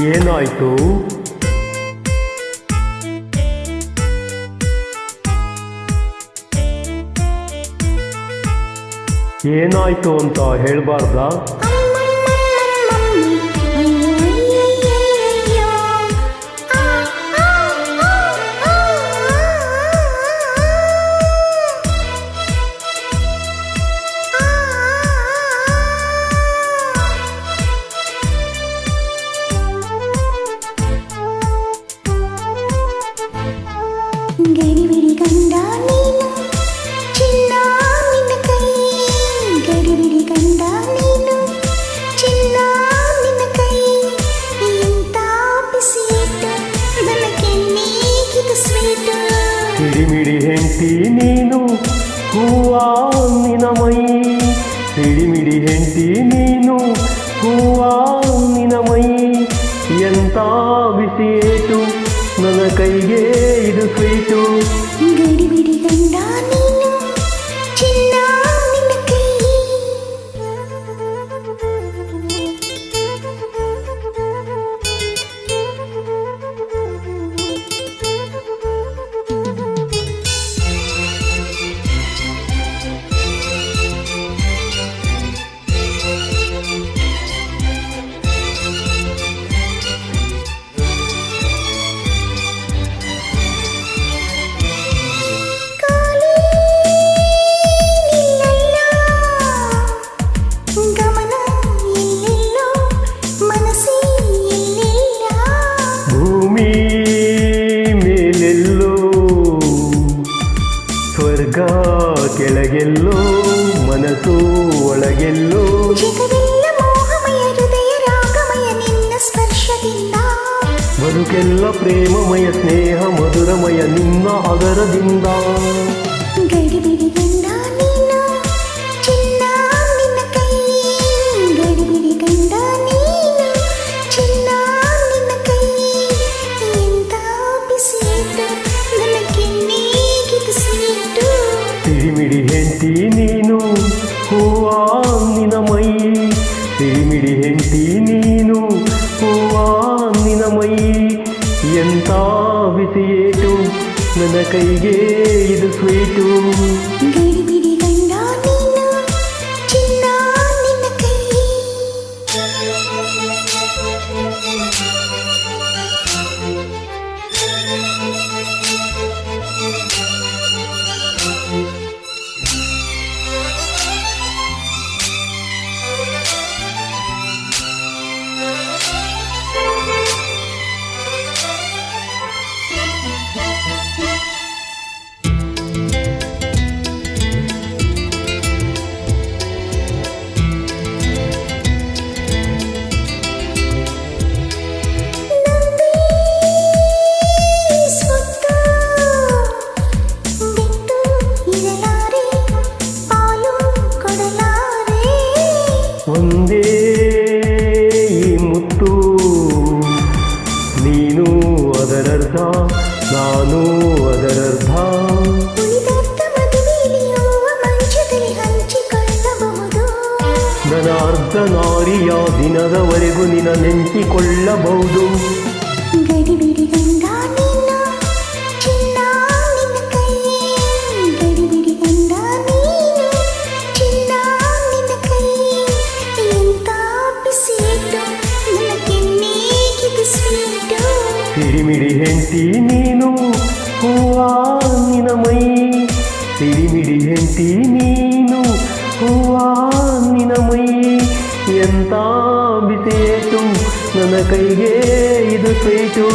ಏನಾಯ್ತು? ಏನಾಯ್ತು ಅಂತ ಹೇಳ್ಬಾರ್ದಾ? ಗಡಿಬಿಡಿ ಗಂಡ ನೀನು ಚಿನ್ನ ನಿನ್ನ ಕೈ, ಗಡಿಬಿಡಿ ಗಂಡ ನೀನು ಚಿನ್ನ ನಿನ್ನ ಕೈ, ಇಂಥ ಬಿಸಿಯಿಟ್ಟು ನನ್ನ ಕೆನ್ನಿಗಿದು ಸ್ವೀಟು. ಸಿಡಿಮಿಡಿ ಹೆಂಡತಿ ನೀನು ಹೂವ ನಿನ ಮೈ, ಸಿಡಿಮಿಡಿ ಹೆಂಡತಿ ನೀನು ಹೂವ ನಿನ ಮೈ, ಎಂತ ಬಿಸಿಯೇಟು ನನ್ನ ಕೈಗೆ ಇದು ಸ್ವೀಟು. ಗಡಿಬಿಡಿ ಗಂಡ ನೀನು ಚಿನ್ನ ನಿನ್ನ ಕೈ. ಸ್ವರ್ಗ ಕೆಳಗೆಲ್ಲೋ ಮನಸ್ಸು ಒಳಗೆಲ್ಲೋ, ಜಗವೆಲ್ಲ ಮೋಹಮಯ ಹೃದಯ ರಾಗಮಯ ನಿನ್ನ ಸ್ಪರ್ಶದಿಂದ, ಬದುಕೆಲ್ಲ ಪ್ರೇಮಮಯ ಸ್ನೇಹ ಮಧುರಮಯ ನಿನ್ನ ಅದರದಿಂದ. ಗಡಿಬಿಡಿ ಗಂಡ ನೀನು ಚಿನ್ನ ನಿನ್ನ ಕೈ, ಗಡಿಬಿಡಿ ಗಂಡ ನೀನು ಚಿನ್ನ ನಿನ್ನ ಕೈ, ಎಂಥ ಬಿಸಿಯಿಟ್ಟು ನನ್ನ ಕೆನ್ನಿಗಿದು ಸ್ವೀಟು. ಸಿಡಿಮಿಡಿ ಹೆಂಡತಿ ನೀನು ಹೂವ ನಿನ ಮೈ, ಸಿಡಿಮಿಡಿ ಹೆಂಡತಿ ನೀನು ಹೂವ ನಿನ ಮೈ, ಎಂತ ಬಿಸಿಯೇಟು ನನ್ನ ಕೈಗೆ ಇದು ಸ್ವೀಟು. ಗಡಿಬಿಡಿ ಗಂಡ ನೀನು ಚಿನ್ನ ನಿನ್ನ ಕೈ. ಒಂದೇ ಈ ಮುತ್ತು ನೀನು ಅದರರ್ಧ ನಾನು ಅದರರ್ಧ, ನನ್ನ ಅರ್ಧ ನಾರಿಯ ದಿನದವರೆಗೂ ನಿನ್ನ ನೆಂಚಿಕೊಳ್ಳಬಹುದು. ಗಡಿಬಿಡಿ ಗಂಡ ನೀನು ಚಿನ್ನ ನಿನ್ನ ಕೈ, ಗಡಿಬಿಡಿ ಗಂಡ ನೀನು ಚಿನ್ನ ನಿನ್ನ ಕೈ, ಎಂಥ ಬಿಸಿಯಿಟ್ಟು ನನ್ನ ಕೆನ್ನಿಗಿದು ಸ್ವೀಟು. ಸಿಡಿಮಿಡಿ ಹೆಂಡತಿ ನೀನು ಹೂವ ನಿನ ಮೈ, ಸಿಡಿಮಿಡಿ ಹೆಂಡತಿ ನೀನು ಹೂವ ನಿನ ಮೈ, ಎಂತ ಬಿಸಿಯೇಟು ನನ್ನ ಕೈಗೆ ಇದು ಸ್ವೀಟು.